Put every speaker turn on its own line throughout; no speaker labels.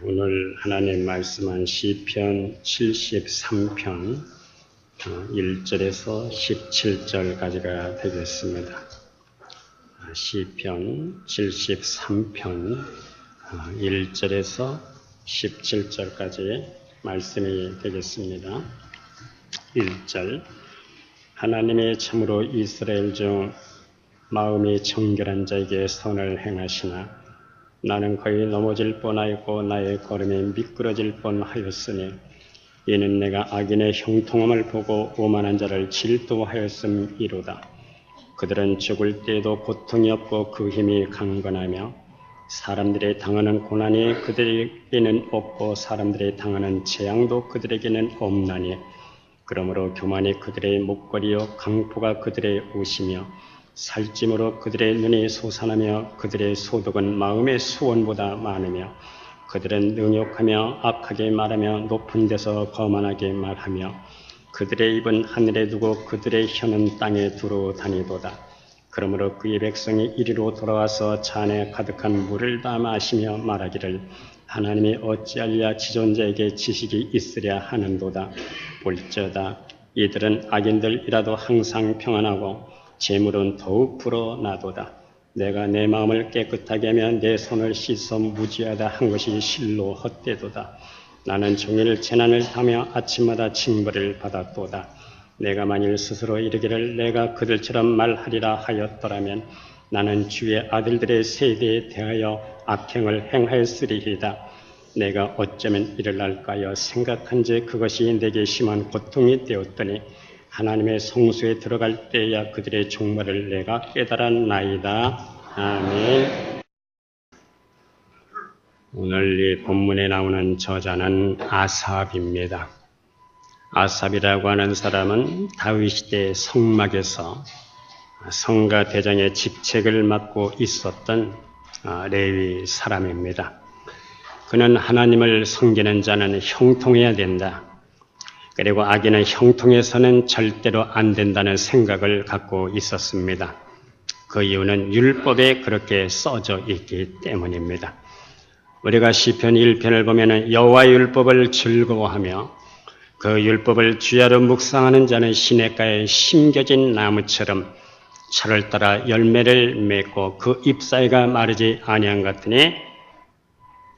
오늘 하나님 말씀한 시편 73편 1절에서 17절까지가 되겠습니다. 시편 73편 1절에서 17절까지의 말씀이 되겠습니다. 1절 하나님이 참으로 이스라엘 중 마음이 정결한 자에게 선을 행하시나 나는 거의 넘어질 뻔하였고 나의 걸음이 미끄러질 뻔하였으니 이는 내가 악인의 형통함을 보고 오만한 자를 질투하였음이로다. 그들은 죽을 때에도 고통이 없고 그 힘이 강건하며 사람들이 당하는 고난이 그들에게는 없고 사람들이 당하는 재앙도 그들에게는 없나니 그러므로 교만이 그들의 목걸이요 강포가 그들의 옷이며 살찜으로 그들의 눈이 솟아나며 그들의 소득은 마음의 수원보다 많으며 그들은 능욕하며 악하게 말하며 높은 데서 거만하게 말하며 그들의 입은 하늘에 두고 그들의 혀는 땅에 두루 다니도다. 그러므로 그의 백성이 이리로 돌아와서 잔에 가득한 물을 다 마시며 말하기를 하나님이 어찌하랴 지존자에게 지식이 있으랴 하는도다. 볼지어다 이들은 악인들이라도 항상 평안하고 재물은 더욱 불어나도다. 내가 내 마음을 깨끗하게 하며 내 손을 씻어 무지하다 한 것이 실로 헛되도다. 나는 종일 재난을 타며 아침마다 징벌을 받았도다. 내가 만일 스스로 이르기를 내가 그들처럼 말하리라 하였더라면 나는 주의 아들들의 세대에 대하여 악행을 행하였으리이다. 내가 어쩌면 이를 알까요 생각한즉 그것이 내게 심한 고통이 되었더니 하나님의 성소에 들어갈 때야 그들의 종말을 내가 깨달았나이다. 아멘. 오늘 이 본문에 나오는 저자는 아삽입니다. 아삽이라고 하는 사람은 다윗 시대 성막에서 성가 대장의 직책을 맡고 있었던 레위 사람입니다. 그는 하나님을 섬기는 자는 형통해야 된다. 그리고 악인은 형통해서는 절대로 안 된다는 생각을 갖고 있었습니다. 그 이유는 율법에 그렇게 써져 있기 때문입니다. 우리가 시편 1편을 보면 여호와의 율법을 즐거워하며 그 율법을 주야로 묵상하는 자는 시냇가에 심겨진 나무처럼 철을 따라 열매를 맺고 그 잎사이가 마르지 아니한 것 같으니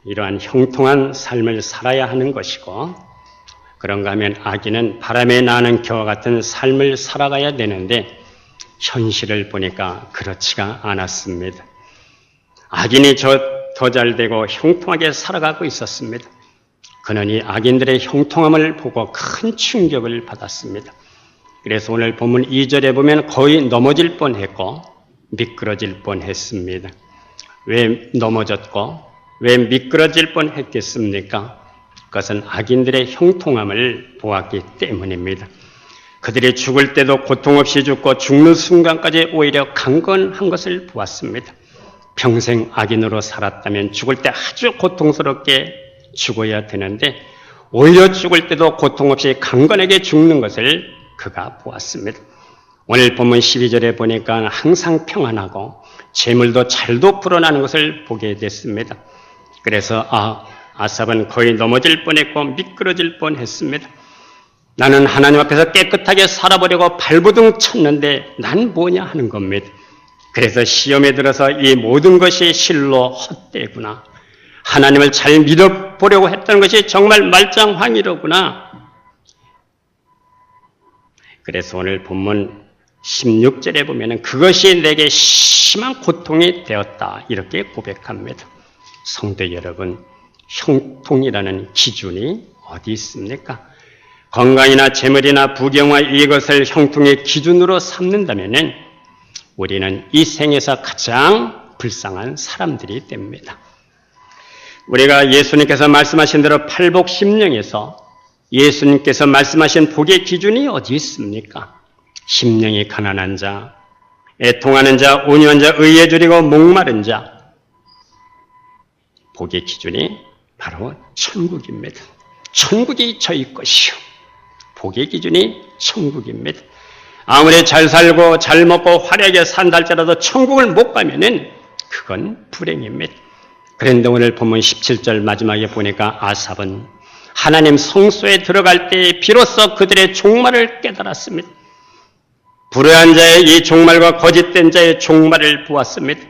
이러한 형통한 삶을 살아야 하는 것이고 그런가 하면 악인은 바람에 나는 겨와 같은 삶을 살아가야 되는데 현실을 보니까 그렇지가 않았습니다. 악인이 더 잘되고 형통하게 살아가고 있었습니다. 그는 이 악인들의 형통함을 보고 큰 충격을 받았습니다. 그래서 오늘 본문 2절에 보면 거의 넘어질 뻔했고 미끄러질 뻔했습니다. 왜 넘어졌고 왜 미끄러질 뻔했겠습니까? 그것은 악인들의 형통함을 보았기 때문입니다. 그들이 죽을 때도 고통 없이 죽고 죽는 순간까지 오히려 강건한 것을 보았습니다. 평생 악인으로 살았다면 죽을 때 아주 고통스럽게 죽어야 되는데 오히려 죽을 때도 고통 없이 강건하게 죽는 것을 그가 보았습니다. 오늘 본문 12절에 보니까 항상 평안하고 재물도 잘도 불어나는 것을 보게 됐습니다. 그래서 아삽은 거의 넘어질 뻔했고 미끄러질 뻔했습니다. 나는 하나님 앞에서 깨끗하게 살아보려고 발버둥 쳤는데 난 뭐냐 하는 겁니다. 그래서 시험에 들어서 이 모든 것이 실로 헛되구나. 하나님을 잘 믿어보려고 했던 것이 정말 말짱황이로구나. 그래서 오늘 본문 16절에 보면 그것이 내게 심한 고통이 되었다. 이렇게 고백합니다. 성도 여러분, 형통이라는 기준이 어디 있습니까? 건강이나 재물이나 부경화 이것을 형통의 기준으로 삼는다면 우리는 이 생에서 가장 불쌍한 사람들이 됩니다. 우리가 예수님께서 말씀하신 대로 팔복심령에서 예수님께서 말씀하신 복의 기준이 어디 있습니까? 심령이 가난한 자, 애통하는 자, 온유한 자, 의에 줄이고 목마른 자. 복의 기준이 바로 천국입니다. 천국이 저희 것이요. 복의 기준이 천국입니다. 아무리 잘 살고 잘 먹고 화려하게 산다 할지라도 천국을 못 가면은 그건 불행입니다. 그런데 오늘 본문 17절 마지막에 보니까 아삽은 하나님 성소에 들어갈 때 비로소 그들의 종말을 깨달았습니다. 불의한 자의 이 종말과 거짓된 자의 종말을 보았습니다.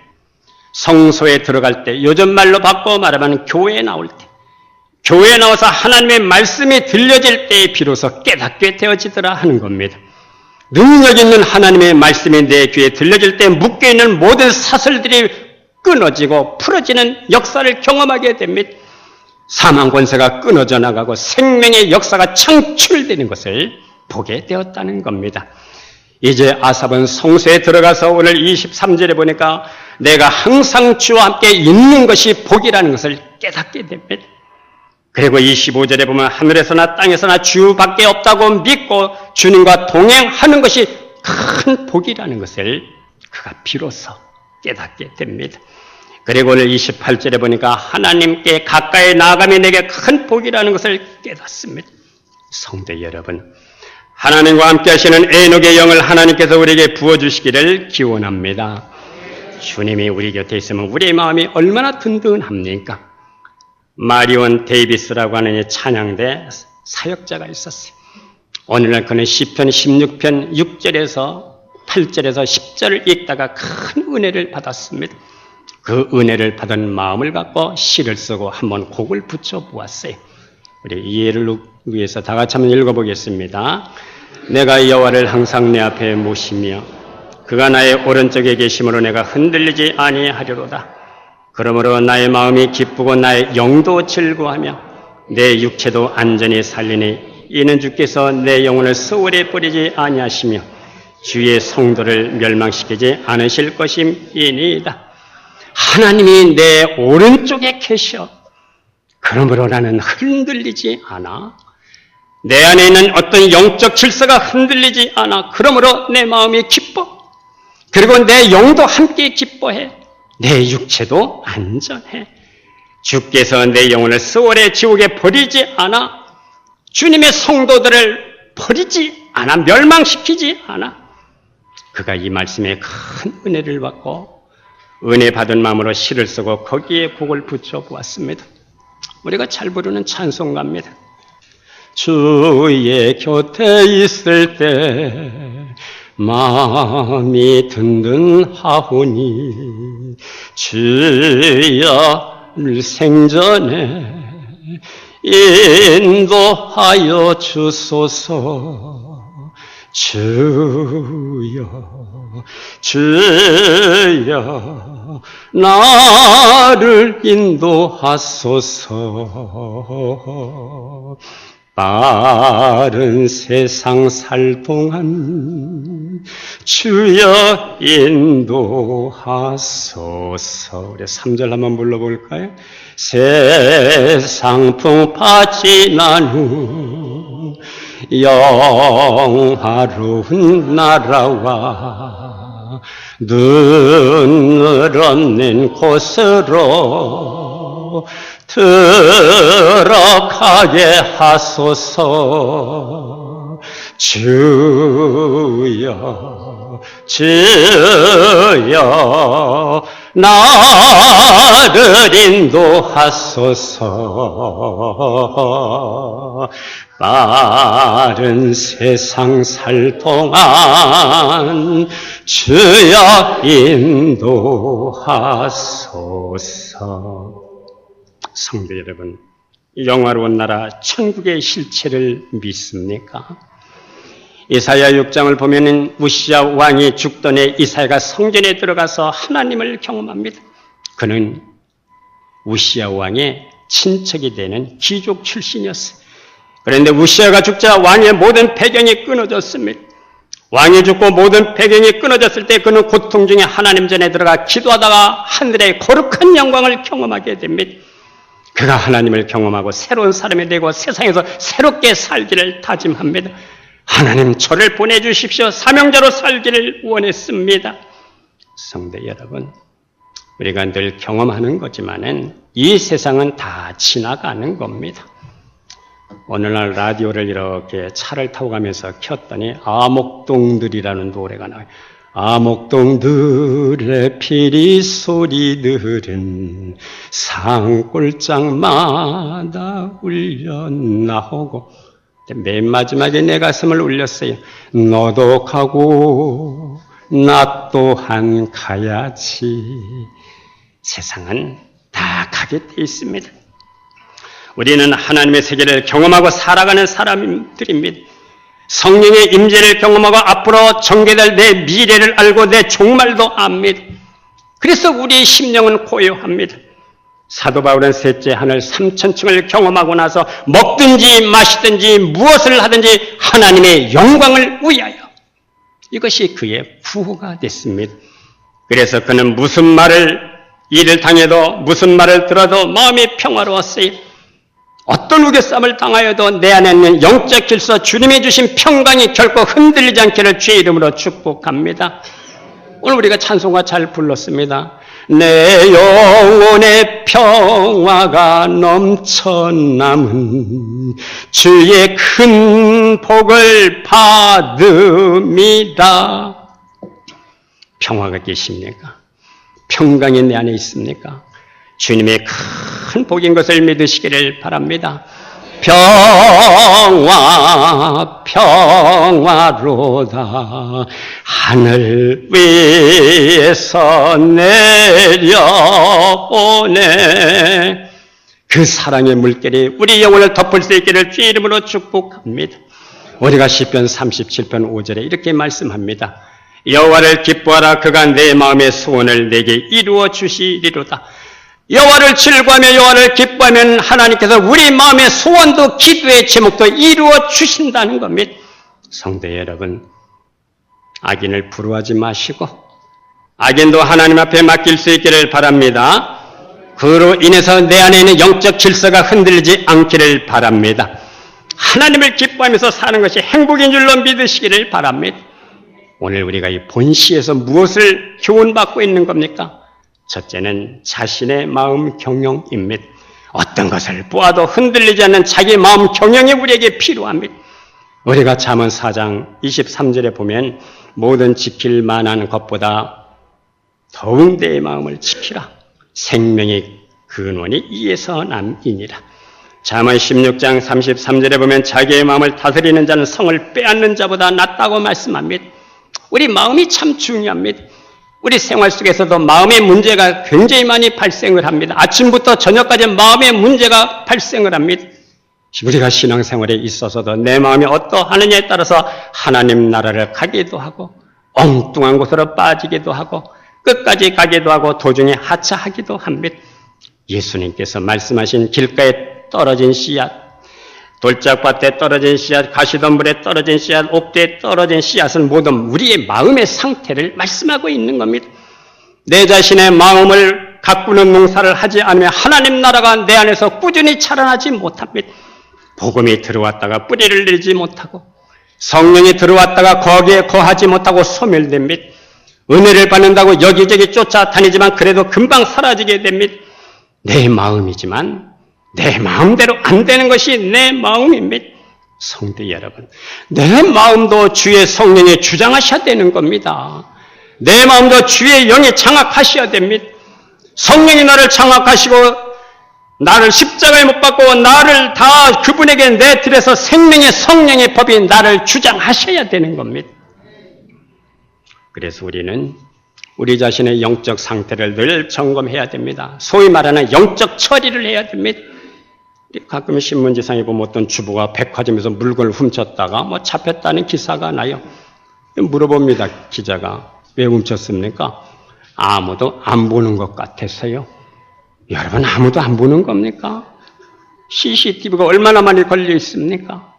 성소에 들어갈 때, 요즘 말로 바꿔 말하면 교회에 나올 때, 교회에 나와서 하나님의 말씀이 들려질 때에 비로소 깨닫게 되어지더라 하는 겁니다. 능력 있는 하나님의 말씀이 내 귀에 들려질 때 묶여있는 모든 사슬들이 끊어지고 풀어지는 역사를 경험하게 됩니다. 사망 권세가 끊어져 나가고 생명의 역사가 창출되는 것을 보게 되었다는 겁니다. 이제 아삽은 성소에 들어가서 오늘 23절에 보니까 내가 항상 주와 함께 있는 것이 복이라는 것을 깨닫게 됩니다. 그리고 25절에 보면 하늘에서나 땅에서나 주밖에 없다고 믿고 주님과 동행하는 것이 큰 복이라는 것을 그가 비로소 깨닫게 됩니다. 그리고 오늘 28절에 보니까 하나님께 가까이 나아감이 내게 큰 복이라는 것을 깨닫습니다. 성도 여러분, 하나님과 함께 하시는 에녹의 영을 하나님께서 우리에게 부어주시기를 기원합니다. 주님이 우리 곁에 있으면 우리의 마음이 얼마나 든든합니까? 마리온 데이비스라고 하는 이 찬양대 사역자가 있었어요. 오늘날 그는 시편 16편 6절에서 8절에서 10절을 읽다가 큰 은혜를 받았습니다. 그 은혜를 받은 마음을 갖고 시를 쓰고 한번 곡을 붙여보았어요. 우리 이해를 위해서 다 같이 한번 읽어보겠습니다. 내가 여호와를 항상 내 앞에 모시며 그가 나의 오른쪽에 계심으로 내가 흔들리지 아니하리로다. 그러므로 나의 마음이 기쁘고 나의 영도 즐거워하며 내 육체도 안전히 살리니 이는 주께서 내 영혼을 소홀히 버리지 아니하시며 주의 성도를 멸망시키지 않으실 것임이니이다. 하나님이 내 오른쪽에 계셔. 그러므로 나는 흔들리지 않아. 내 안에 있는 어떤 영적 질서가 흔들리지 않아. 그러므로 내 마음이 기뻐. 그리고 내 영도 함께 기뻐해. 내 육체도 안전해. 주께서 내 영혼을 스월의 지옥에 버리지 않아. 주님의 성도들을 버리지 않아. 멸망시키지 않아. 그가 이 말씀에 큰 은혜를 받고 은혜 받은 마음으로 시를 쓰고 거기에 곡을 붙여보았습니다. 우리가 잘 부르는 찬송가입니다. 주의 곁에 있을 때 마음이 든든하오니 주여 생전에 인도하여 주소서. 주여 주여 나를 인도하소서. 빠른 세상 살 동안 주여 인도하소서. 우리 3절 한번 불러볼까요? 세상 풍파 지난 후 영화로운 나라와 눈을 없는 곳으로 들어가게 하소서. 주여 주여 나를 인도하소서. 빠른 세상 살 동안 주여 인도하소서. 성도 여러분, 영화로운 나라 천국의 실체를 믿습니까? 이사야 6장을 보면은 우시야 왕이 죽던 해 이사야가 성전에 들어가서 하나님을 경험합니다. 그는 우시야 왕의 친척이 되는 귀족 출신이었어요. 그런데 우시야가 죽자 왕의 모든 배경이 끊어졌습니다. 왕이 죽고 모든 배경이 끊어졌을 때 그는 고통 중에 하나님 전에 들어가 기도하다가 하늘의 거룩한 영광을 경험하게 됩니다. 그가 하나님을 경험하고 새로운 사람이 되고 세상에서 새롭게 살기를 다짐합니다. 하나님 저를 보내주십시오. 사명자로 살기를 원했습니다. 성도 여러분, 우리가 늘 경험하는 거지만은 이 세상은 다 지나가는 겁니다. 오늘날 라디오를 이렇게 차를 타고 가면서 켰더니 아목동들이라는 노래가 나와요. 암흑동들의 피리 소리들은 산골짜기마다 울려 나오고, 맨 마지막에 내 가슴을 울렸어요. 너도 가고 나 또한 가야지. 세상은 다 가게 돼 있습니다. 우리는 하나님의 세계를 경험하고 살아가는 사람들입니다. 성령의 임재를 경험하고 앞으로 전개될 내 미래를 알고 내 종말도 압니다. 그래서 우리의 심령은 고요합니다. 사도 바울은 셋째 하늘 3000층을 경험하고 나서 먹든지 마시든지 무엇을 하든지 하나님의 영광을 위하여, 이것이 그의 구호가 됐습니다. 그래서 그는 무슨 말을 일을 당해도 무슨 말을 들어도 마음이 평화로웠어요. 어떤 우겨쌈을 당하여도 내 안에 있는 영적 질서, 주님이 주신 평강이 결코 흔들리지 않기를 주의 이름으로 축복합니다. 오늘 우리가 찬송가 잘 불렀습니다. 내 영혼의 평화가 넘쳐남은 주의 큰 복을 받음이다. 평화가 계십니까? 평강이 내 안에 있습니까? 주님의 큰 복인 것을 믿으시기를 바랍니다. 평화로다 하늘 위에서 내려오네. 그 사랑의 물결이 우리 영혼을 덮을 수 있기를 주의 이름으로 축복합니다. 우리가 시편 37편 5절에 이렇게 말씀합니다. 여호와를 기뻐하라. 그가 내 마음의 소원을 내게 이루어 주시리로다. 여호와를 즐거워하며 여호와를 기뻐하면 하나님께서 우리 마음의 소원도 기도의 제목도 이루어 주신다는 겁니다. 성도 여러분, 악인을 부러워하지 마시고 악인도 하나님 앞에 맡길 수 있기를 바랍니다. 그로 인해서 내 안에 있는 영적 질서가 흔들리지 않기를 바랍니다. 하나님을 기뻐하면서 사는 것이 행복인 줄로 믿으시기를 바랍니다. 오늘 우리가 이 본시에서 무엇을 교훈받고 있는 겁니까? 첫째는 자신의 마음 경영입니다. 어떤 것을 보아도 흔들리지 않는 자기 마음 경영이 우리에게 필요합니다. 우리가 잠언 4장 23절에 보면 모든 지킬 만한 것보다 더욱 내 마음을 지키라. 생명의 근원이 이에서 남이니라. 잠언 16장 33절에 보면 자기의 마음을 다스리는 자는 성을 빼앗는 자보다 낫다고 말씀합니다. 우리 마음이 참 중요합니다. 우리 생활 속에서도 마음의 문제가 굉장히 많이 발생을 합니다. 아침부터 저녁까지 마음의 문제가 발생을 합니다. 우리가 신앙생활에 있어서도 내 마음이 어떠하느냐에 따라서 하나님 나라를 가기도 하고 엉뚱한 곳으로 빠지기도 하고 끝까지 가기도 하고 도중에 하차하기도 합니다. 예수님께서 말씀하신 길가에 떨어진 씨앗, 돌짝밭에 떨어진 씨앗, 가시덤불에 떨어진 씨앗, 옥대에 떨어진 씨앗은 모두 우리의 마음의 상태를 말씀하고 있는 겁니다. 내 자신의 마음을 가꾸는 농사를 하지 않으면 하나님 나라가 내 안에서 꾸준히 자라나지 못합니다. 복음이 들어왔다가 뿌리를 내리지 못하고 성령이 들어왔다가 거기에 거하지 못하고 소멸됩니다. 은혜를 받는다고 여기저기 쫓아다니지만 그래도 금방 사라지게 됩니다. 내 마음이지만 내 마음대로 안 되는 것이 내 마음입니다. 성도 여러분, 내 마음도 주의 성령이 주장하셔야 되는 겁니다. 내 마음도 주의 영이 장악하셔야 됩니다. 성령이 나를 장악하시고 나를 십자가에 못 박고 나를 다 그분에게 내드려서 생명의 성령의 법이 나를 주장하셔야 되는 겁니다. 그래서 우리는 우리 자신의 영적 상태를 늘 점검해야 됩니다. 소위 말하는 영적 처리를 해야 됩니다. 가끔 신문지상에 보면 어떤 주부가 백화점에서 물건을 훔쳤다가 잡혔다는 기사가 나요. 물어봅니다. 기자가 왜 훔쳤습니까? 아무도 안 보는 것 같았어요. 여러분, 아무도 안 보는 겁니까? CCTV가 얼마나 많이 걸려 있습니까?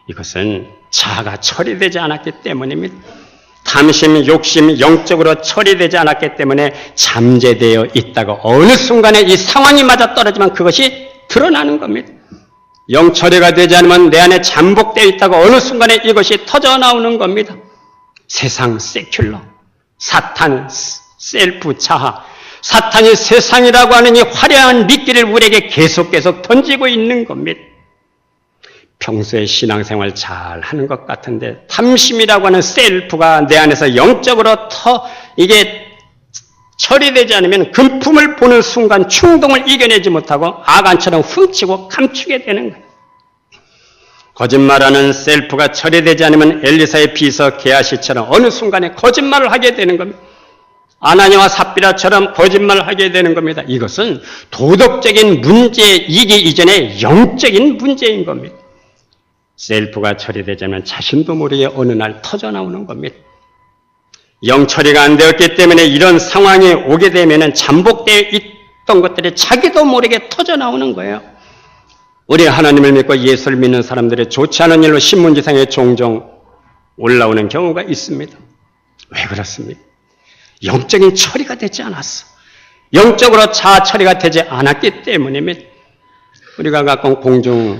이것은 자아가 처리되지 않았기 때문입니다. 탐심, 욕심, 영적으로 처리되지 않았기 때문에 잠재되어 있다가 어느 순간에 이 상황이 맞아떨어지면 그것이 드러나는 겁니다. 영 처리가 되지 않으면 내 안에 잠복되어 있다가 어느 순간에 이것이 터져나오는 겁니다. 세상, 세큘러, 사탄, 셀프, 자아, 사탄이 세상이라고 하는 이 화려한 미끼를 우리에게 계속 던지고 있는 겁니다. 평소에 신앙생활 잘 하는 것 같은데 탐심이라고 하는 셀프가 내 안에서 영적으로 이게 처리되지 않으면 금품을 보는 순간 충동을 이겨내지 못하고 아간처럼 훔치고 감추게 되는 거예요. 거짓말하는 셀프가 처리되지 않으면 엘리사의 비서 게하시처럼 어느 순간에 거짓말을 하게 되는 겁니다. 아나니와 삽비라처럼 거짓말을 하게 되는 겁니다. 이것은 도덕적인 문제이기 이전에 영적인 문제인 겁니다. 셀프가 처리되지 않으면 자신도 모르게 어느 날 터져나오는 겁니다. 영 처리가 안 되었기 때문에 이런 상황이 오게 되면 잠복되어 있던 것들이 자기도 모르게 터져나오는 거예요. 우리 하나님을 믿고 예수를 믿는 사람들이 좋지 않은 일로 신문지상에 종종 올라오는 경우가 있습니다. 왜 그렇습니까? 영적인 처리가 되지 않았어. 영적으로 자아 처리가 되지 않았기 때문입니다. 우리가 가끔 공중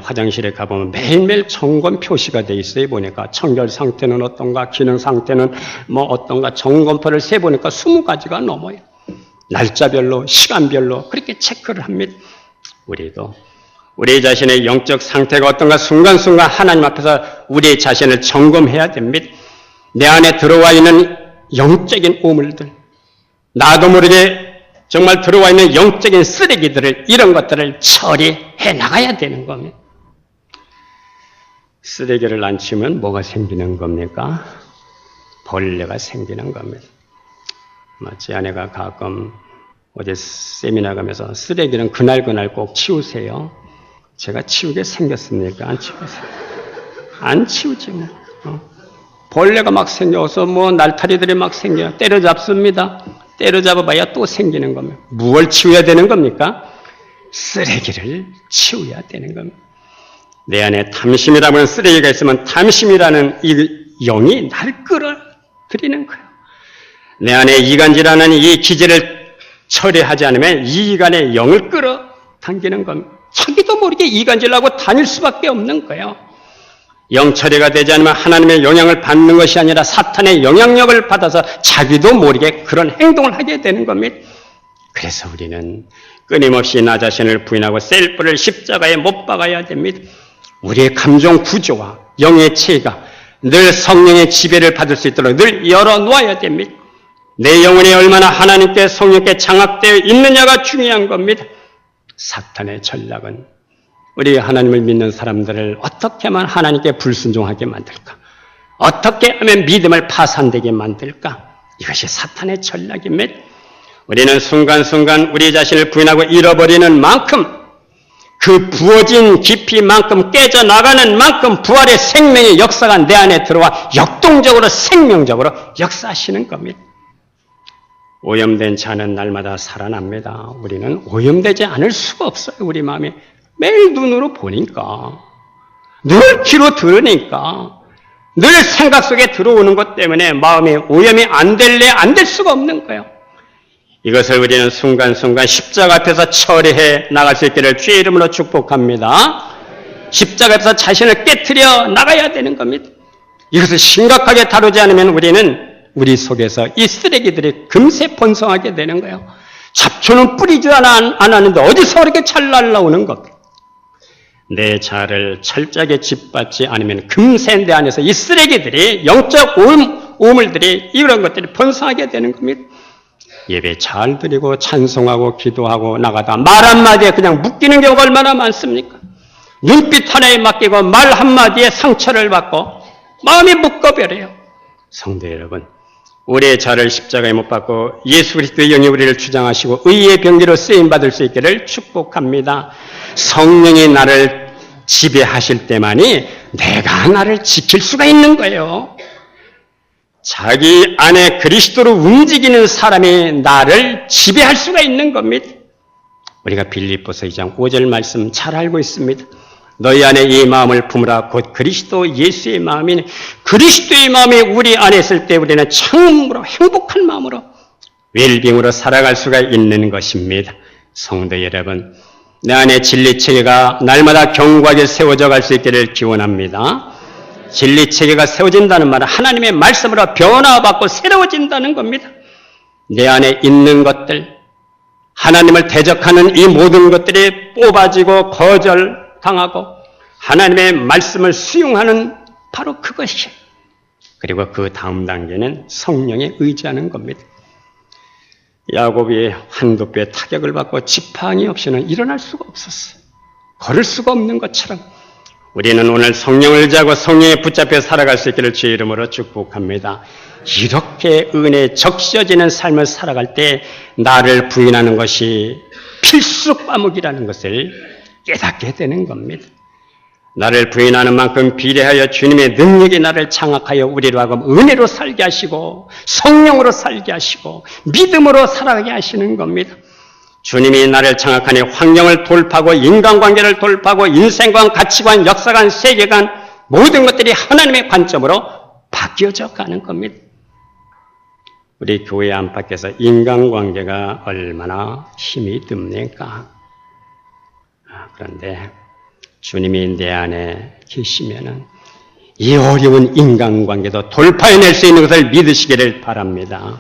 화장실에 가보면 매일매일 점검 표시가 돼 있어요. 보니까 청결 상태는 어떤가, 기능 상태는 뭐 어떤가, 점검표를 세보니까 20가지가 넘어요. 날짜별로, 시간별로 그렇게 체크를 합니다. 우리도 우리 자신의 영적 상태가 어떤가 순간순간 하나님 앞에서 우리 자신을 점검해야 됩니다. 내 안에 들어와 있는 영적인 오물들, 나도 모르게 정말 들어와 있는 영적인 쓰레기들을, 이런 것들을 처리해 나가야 되는 겁니다. 쓰레기를 안 치우면 뭐가 생기는 겁니까? 벌레가 생기는 겁니다. 제 아내가 가끔 어제 세미나 가면서 쓰레기는 그날 꼭 치우세요. 제가 치우게 생겼습니까? 안 치우세요. 안 치우지 뭐. 벌레가 막 생겨서 날타리들이 막 생겨요. 때려잡습니다. 때려잡아봐야 또 생기는 겁니다. 무엇을 치워야 되는 겁니까? 쓰레기를 치워야 되는 겁니다. 내 안에 탐심이라고 하는 쓰레기가 있으면 탐심이라는 이 영이 나를 끌어들이는 거예요. 내 안에 이간질하는 이 기질을 처리하지 않으면 이 이간의 영을 끌어당기는 겁니다. 자기도 모르게 이간질하고 다닐 수밖에 없는 거예요. 영 처리가 되지 않으면 하나님의 영향을 받는 것이 아니라 사탄의 영향력을 받아서 자기도 모르게 그런 행동을 하게 되는 겁니다. 그래서 우리는 끊임없이 나 자신을 부인하고 셀프를 십자가에 못 박아야 됩니다. 우리의 감정 구조와 영의 체가 늘 성령의 지배를 받을 수 있도록 늘 열어놓아야 됩니다. 내 영혼이 얼마나 하나님께 성령께 장악되어 있느냐가 중요한 겁니다. 사탄의 전략은 우리 하나님을 믿는 사람들을 어떻게 하면 하나님께 불순종하게 만들까? 어떻게 하면 믿음을 파산되게 만들까? 이것이 사탄의 전략입니다. 우리는 순간순간 우리 자신을 부인하고 잃어버리는 만큼, 그 부어진 깊이만큼, 깨져나가는 만큼 부활의 생명의 역사가 내 안에 들어와 역동적으로 생명적으로 역사하시는 겁니다. 오염된 자는 날마다 살아납니다. 우리는 오염되지 않을 수가 없어요. 우리 마음에 매일 눈으로 보니까, 늘 귀로 들으니까, 늘 생각 속에 들어오는 것 때문에 마음이 오염이 안 될 수가 없는 거예요. 이것을 우리는 순간순간 십자가 앞에서 처리해 나갈 수 있기를 주의 이름으로 축복합니다. 십자가 앞에서 자신을 깨트려 나가야 되는 겁니다. 이것을 심각하게 다루지 않으면 우리는 우리 속에서 이 쓰레기들이 금세 번성하게 되는 거예요. 잡초는 뿌리지 않았는데 어디서 그렇게 잘 날라오는 것. 내 자아를 철저하게 짓밟지 않으면 금세 내 안에서 이 쓰레기들이, 영적 오물들이, 이런 것들이 번성하게 되는 겁니다. 예배 잘 드리고 찬송하고 기도하고 나가다 말 한마디에 그냥 묶이는 경우가 얼마나 많습니까? 눈빛 하나에 맡기고 말 한마디에 상처를 받고 마음이 묶어버려요. 성도 여러분, 우리의 자를 십자가에 못 박고 예수 그리스도의 영이 우리를 주장하시고 의의 병기로 쓰임받을 수 있기를 축복합니다. 성령이 나를 지배하실 때만이 내가 나를 지킬 수가 있는 거예요. 자기 안에 그리스도로 움직이는 사람이 나를 지배할 수가 있는 겁니다. 우리가 빌립보서 2장 5절 말씀 잘 알고 있습니다. 너희 안에 이 마음을 품으라. 곧 그리스도 예수의 마음이니, 그리스도의 마음이 우리 안에 있을 때 우리는 참으로 행복한 마음으로 웰빙으로 살아갈 수가 있는 것입니다. 성도 여러분, 내 안에 진리체계가 날마다 견고하게 세워져 갈 수 있기를 기원합니다. 진리체계가 세워진다는 말은 하나님의 말씀으로 변화받고 새로워진다는 겁니다. 내 안에 있는 것들, 하나님을 대적하는 이 모든 것들이 뽑아지고 거절당하고 하나님의 말씀을 수용하는 바로 그것이에요. 그리고 그 다음 단계는 성령에 의지하는 겁니다. 야곱이 한두 배 타격을 받고 지팡이 없이는 일어날 수가 없었어요. 걸을 수가 없는 것처럼 우리는 오늘 성령을 의지하고 성령에 붙잡혀 살아갈 수 있기를 주의 이름으로 축복합니다. 이렇게 은혜에 적셔지는 삶을 살아갈 때 나를 부인하는 것이 필수 과목이라는 것을 깨닫게 되는 겁니다. 나를 부인하는 만큼 비례하여 주님의 능력이 나를 장악하여 우리로 하여금 은혜로 살게 하시고 성령으로 살게 하시고 믿음으로 살아가게 하시는 겁니다. 주님이 나를 장악하니 환경을 돌파하고 인간관계를 돌파하고 인생관, 가치관, 역사관, 세계관 모든 것들이 하나님의 관점으로 바뀌어져 가는 겁니다. 우리 교회 안팎에서 인간관계가 얼마나 힘이 듭니까? 그런데 주님이 내 안에 계시면은 이 어려운 인간관계도 돌파해낼 수 있는 것을 믿으시기를 바랍니다.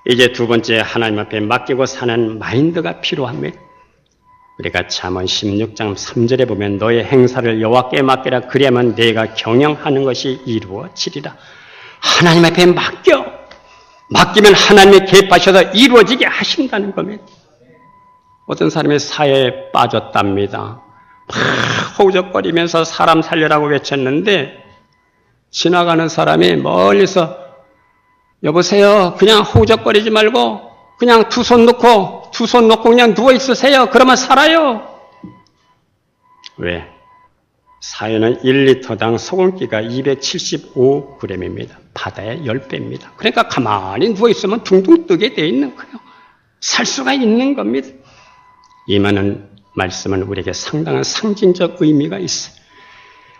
이제 두 번째, 하나님 앞에 맡기고 사는 마인드가 필요합니다. 우리가 잠언 16장 3절에 보면 너의 행사를 여호와께 맡기라 그리하면 내가 경영하는 것이 이루어지리라. 하나님 앞에 맡기면 하나님이 개입하셔서 이루어지게 하신다는 겁니다. 어떤 사람이 사회에 빠졌답니다. 막 호적거리면서 사람 살려라고 외쳤는데 지나가는 사람이 멀리서 여보세요, 그냥 호적거리지 말고 그냥 두 손 놓고 그냥 누워 있으세요. 그러면 살아요. 왜? 사회는 1리터당 소금기가 275g입니다. 바다의 10배입니다. 그러니까 가만히 누워 있으면 둥둥 뜨게 되어 있는 거예요. 살 수가 있는 겁니다. 이 많은 말씀은 우리에게 상당한 상징적 의미가 있어요.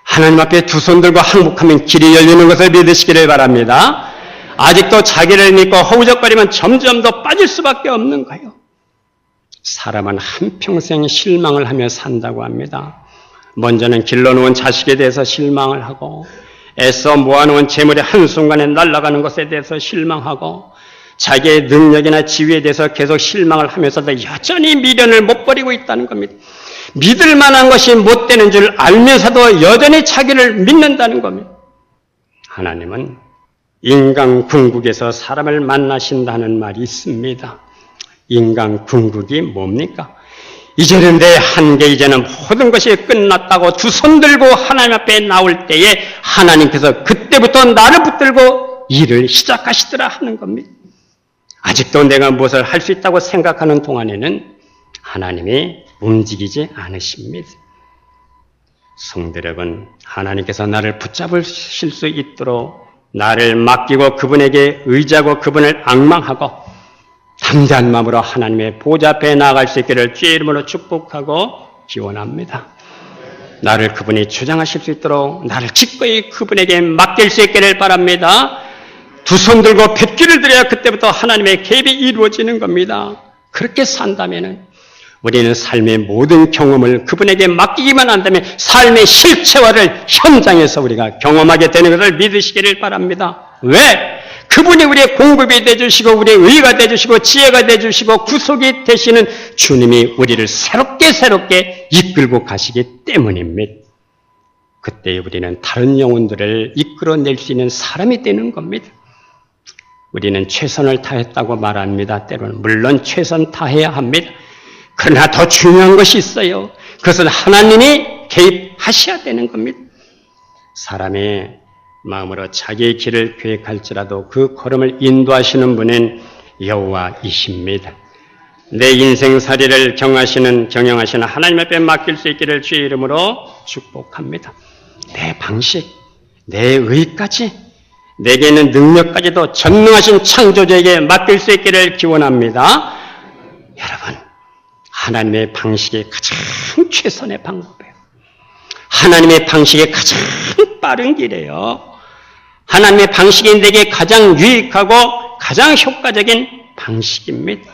하나님 앞에 두 손 들고 항복하면 길이 열리는 것을 믿으시기를 바랍니다. 아직도 자기를 믿고 허우적거리면 점점 더 빠질 수밖에 없는 거예요. 사람은 한평생 실망을 하며 산다고 합니다. 먼저는 길러놓은 자식에 대해서 실망을 하고 애써 모아놓은 재물이 한순간에 날아가는 것에 대해서 실망하고 자기의 능력이나 지위에 대해서 계속 실망을 하면서도 여전히 미련을 못 버리고 있다는 겁니다. 믿을 만한 것이 못 되는 줄 알면서도 여전히 자기를 믿는다는 겁니다. 하나님은 인간 궁극에서 사람을 만나신다는 말이 있습니다. 인간 궁극이 뭡니까? 이제는 내 한계, 이제는 모든 것이 끝났다고 두 손 들고 하나님 앞에 나올 때에 하나님께서 그때부터 나를 붙들고 일을 시작하시더라 하는 겁니다. 아직도 내가 무엇을 할 수 있다고 생각하는 동안에는 하나님이 움직이지 않으십니다. 성도 여러분, 하나님께서 나를 붙잡으실 수 있도록 나를 맡기고 그분에게 의지하고 그분을 앙망하고 담대한 마음으로 하나님의 보좌 앞에 나아갈 수 있기를 주의 이름으로 축복하고 기원합니다. 나를 그분이 주장하실 수 있도록 나를 기꺼이 그분에게 맡길 수 있기를 바랍니다. 두 손 들고 뱃기를 들여야 그때부터 하나님의 개입이 이루어지는 겁니다. 그렇게 산다면 우리는 삶의 모든 경험을 그분에게 맡기기만 한다면 삶의 실체화를 현장에서 우리가 경험하게 되는 것을 믿으시기를 바랍니다. 왜? 그분이 우리의 공급이 되어주시고 우리의 의가 되어주시고 지혜가 되어주시고 구속이 되시는 주님이 우리를 새롭게 이끌고 가시기 때문입니다. 그때 우리는 다른 영혼들을 이끌어낼 수 있는 사람이 되는 겁니다. 우리는 최선을 다했다고 말합니다. 때로는 물론 최선 다해야 합니다. 그러나 더 중요한 것이 있어요. 그것은 하나님이 개입하셔야 되는 겁니다. 사람의 마음으로 자기의 길을 계획할지라도 그 걸음을 인도하시는 분은 여호와이십니다. 내 인생살이를 경영하시는 하나님 앞에 맡길 수 있기를 주의 이름으로 축복합니다. 내 방식, 내 의까지, 내게 있는 능력까지도 전능하신 창조주에게 맡길 수 있기를 기원합니다. 여러분, 하나님의 방식이 가장 최선의 방법이에요. 하나님의 방식이 가장 빠른 길이에요. 하나님의 방식이 내게 가장 유익하고 가장 효과적인 방식입니다.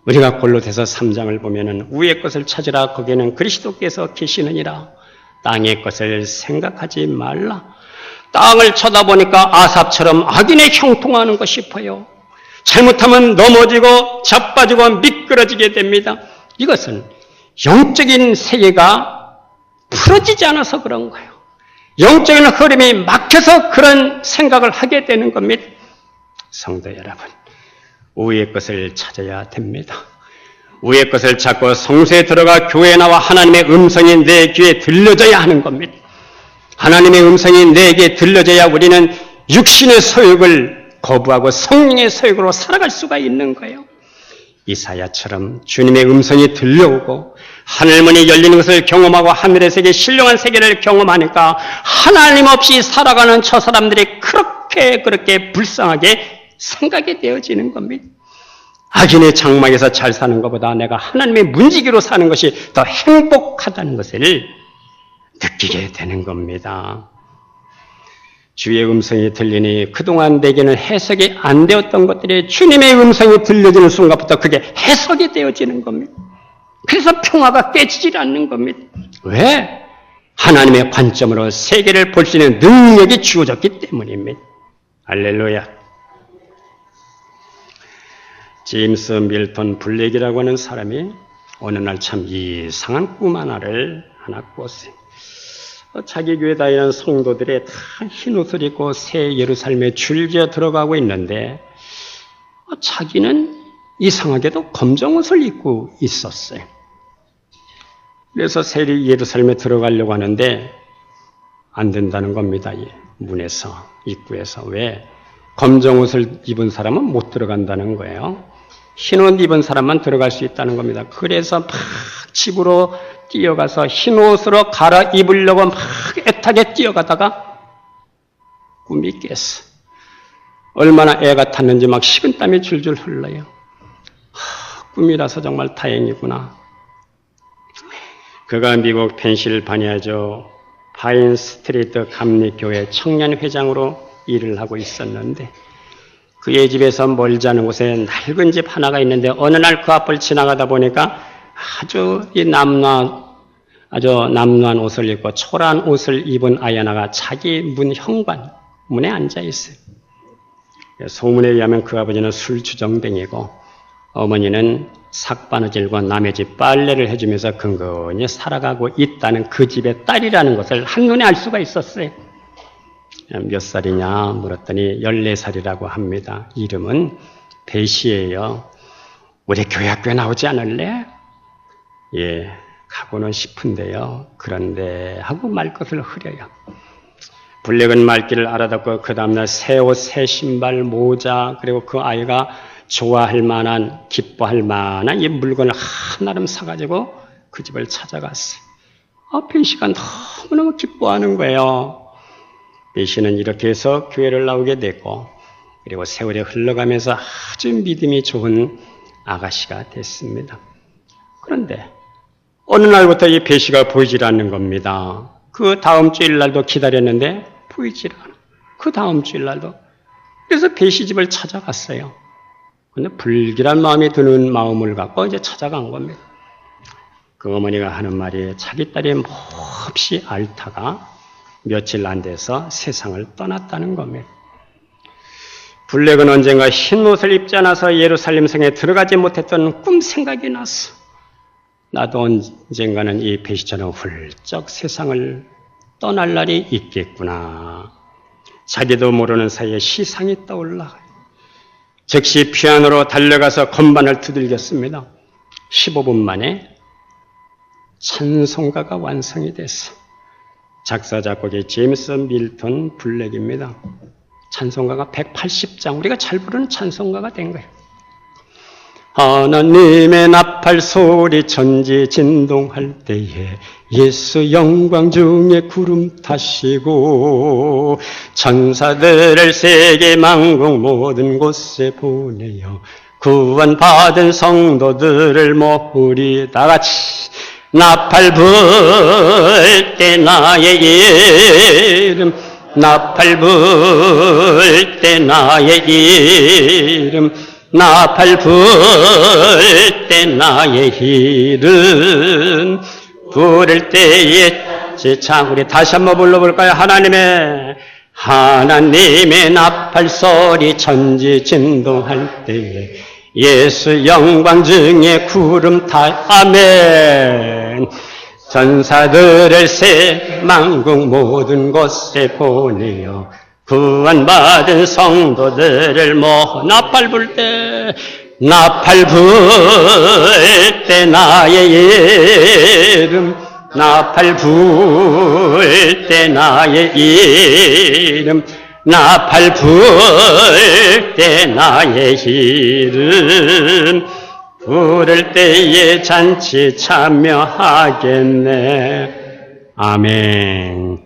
우리가 골로새서 3장을 보면은 위의 것을 찾으라 거기에는 그리스도께서 계시느니라. 땅의 것을 생각하지 말라. 땅을 쳐다보니까 아삽처럼 악인의 형통하는 것 싶어요. 잘못하면 넘어지고 자빠지고 미끄러지게 됩니다. 이것은 영적인 세계가 풀어지지 않아서 그런 거예요. 영적인 흐름이 막혀서 그런 생각을 하게 되는 겁니다. 성도 여러분, 위의 것을 찾아야 됩니다. 위의 것을 찾고 성소에 들어가 교회에 나와 하나님의 음성이 내 귀에 들려져야 하는 겁니다. 하나님의 음성이 내 귀에 들려져야 우리는 육신의 소욕을 거부하고 성령의 소욕으로 살아갈 수가 있는 거예요. 이사야처럼 주님의 음성이 들려오고 하늘문이 열리는 것을 경험하고 하늘의 세계, 신령한 세계를 경험하니까 하나님 없이 살아가는 저 사람들이 그렇게 불쌍하게 생각이 되어지는 겁니다. 악인의 장막에서 잘 사는 것보다 내가 하나님의 문지기로 사는 것이 더 행복하다는 것을 느끼게 되는 겁니다. 주의 음성이 들리니 그동안 내게는 해석이 안 되었던 것들이 주님의 음성이 들려지는 순간부터 그게 해석이 되어지는 겁니다. 그래서 평화가 깨지질 않는 겁니다. 왜? 하나님의 관점으로 세계를 볼 수 있는 능력이 주어졌기 때문입니다. 할렐루야. 제임스 밀턴 블랙이라고 하는 사람이 어느 날 참 이상한 꿈 하나를 꿨어요. 자기 교회 다니는 성도들이 다 흰옷을 입고 새 예루살렘에 줄지어 들어가고 있는데 자기는 이상하게도 검정옷을 입고 있었어요. 그래서 새 예루살렘에 들어가려고 하는데 안 된다는 겁니다. 문에서, 입구에서. 왜? 검정옷을 입은 사람은 못 들어간다는 거예요. 흰옷 입은 사람만 들어갈 수 있다는 겁니다. 그래서 막 집으로 뛰어가서 흰옷으로 갈아입으려고 막 애타게 뛰어가다가 꿈이 깼어. 얼마나 애가 탔는지 막 식은땀이 줄줄 흘러요. 꿈이라서 정말 다행이구나. 그가 미국 펜실바니아주 파인 스트리트 감리교회 청년회장으로 일을 하고 있었는데 그의 집에서 멀지 않은 곳에 낡은 집 하나가 있는데 어느 날 그 앞을 지나가다 보니까 아주 남루한 옷을 입고 초라한 옷을 입은 아이 하나가 자기 문 현관 문에 앉아 있어요. 소문에 의하면 그 아버지는 술주정뱅이고 어머니는 삭바느질과 남의 집 빨래를 해주면서 근근히 살아가고 있다는 그 집의 딸이라는 것을 한눈에 알 수가 있었어요. 몇 살이냐 물었더니 14살이라고 합니다. 이름은 배시예요. 우리 교회 학교에 나오지 않을래? 예, 가고는 싶은데요. 그런데 하고 말것을 흐려요. 블랙은 말귀를 알아듣고 그 다음날 새 옷, 새 신발, 모자 그리고 그 아이가 좋아할 만한, 기뻐할 만한 이 물건을 한나름 사가지고 그 집을 찾아갔어요. 배시가 너무너무 기뻐하는 거예요. 배시는 이렇게 해서 교회를 나오게 됐고 그리고 세월이 흘러가면서 아주 믿음이 좋은 아가씨가 됐습니다. 그런데 어느 날부터 이 배시가 보이질 않는 겁니다. 그 다음 주일날도 기다렸는데 보이질 않아. 그 다음 주일날도. 그래서 배시 집을 찾아갔어요. 근데 불길한 마음이 드는 마음을 갖고 이제 찾아간 겁니다. 그 어머니가 하는 말이 자기 딸이 몹시 앓다가 며칠 안 돼서 세상을 떠났다는 겁니다. 블랙은 언젠가 흰 옷을 입지 않아서 예루살렘 성에 들어가지 못했던 꿈 생각이 났어. 나도 언젠가는 이 배시처럼 훌쩍 세상을 떠날 날이 있겠구나. 자기도 모르는 사이에 시상이 떠올라. 즉시 피아노로 달려가서 건반을 두들겼습니다. 15분 만에 찬송가가 완성이 됐어. 작사 작곡이 제임스 밀턴 블랙입니다. 찬송가가 180장, 우리가 잘 부르는 찬송가가 된 거예요. 하나님의 나팔 소리 천지 진동할 때에 예수 영광 중에 구름 타시고 천사들을 세계 만국 모든 곳에 보내어 구원받은 성도들을 모으리. 다 같이 나팔 불 때 나의 이름, 나팔 불 때 나의 이름, 나팔 불 때 나의 이름 부를 때에 자 우리 다시 한번 불러볼까요? 하나님의 나팔 소리 천지 진동할 때에 예수 영광 중에 구름 타. 아멘. 전사들을 새 만국 모든 곳에 보내어 구원받은 성도들을 모아 나팔 불 때 나의 이름 나팔 불 때 나의 이름 나팔 불 때 나의 이름 부를 때에 잔치 참여하겠네. 아멘.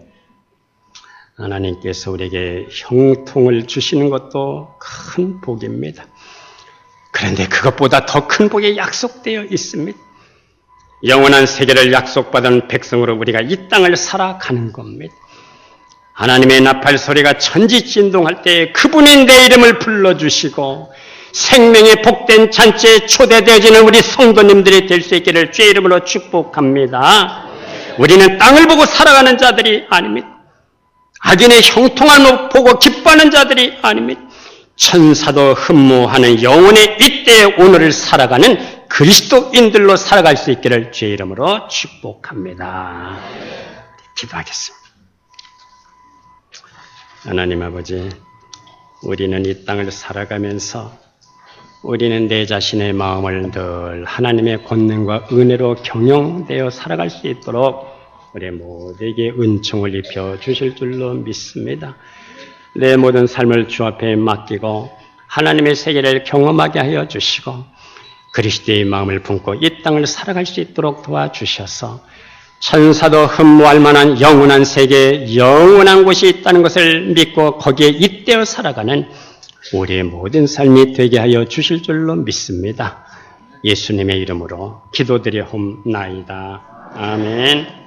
하나님께서 우리에게 형통을 주시는 것도 큰 복입니다. 그런데 그것보다 더 큰 복이 약속되어 있습니다. 영원한 세계를 약속받은 백성으로 우리가 이 땅을 살아가는 겁니다. 하나님의 나팔 소리가 천지진동할 때 그분이 내 이름을 불러주시고 생명의 복된 잔치에 초대되어지는 우리 성도님들이 될 수 있기를 주의 이름으로 축복합니다. 우리는 땅을 보고 살아가는 자들이 아닙니다. 악인의 형통함을 보고 기뻐하는 자들이 아닙니다. 천사도 흠모하는 영혼의 이때의 오늘을 살아가는 그리스도인들로 살아갈 수 있기를 주의 이름으로 축복합니다. 기도하겠습니다. 하나님 아버지, 우리는 이 땅을 살아가면서 우리는 내 자신의 마음을 늘 하나님의 권능과 은혜로 경영되어 살아갈 수 있도록 우리 모두에게 은총을 입혀 주실 줄로 믿습니다. 내 모든 삶을 주 앞에 맡기고 하나님의 세계를 경험하게 하여 주시고 그리스도의 마음을 품고 이 땅을 살아갈 수 있도록 도와주셔서 천사도 흠모할 만한 영원한 세계, 영원한 곳이 있다는 것을 믿고 거기에 잇대어 살아가는 우리의 모든 삶이 되게 하여 주실 줄로 믿습니다. 예수님의 이름으로 기도드려옵나이다. 아멘.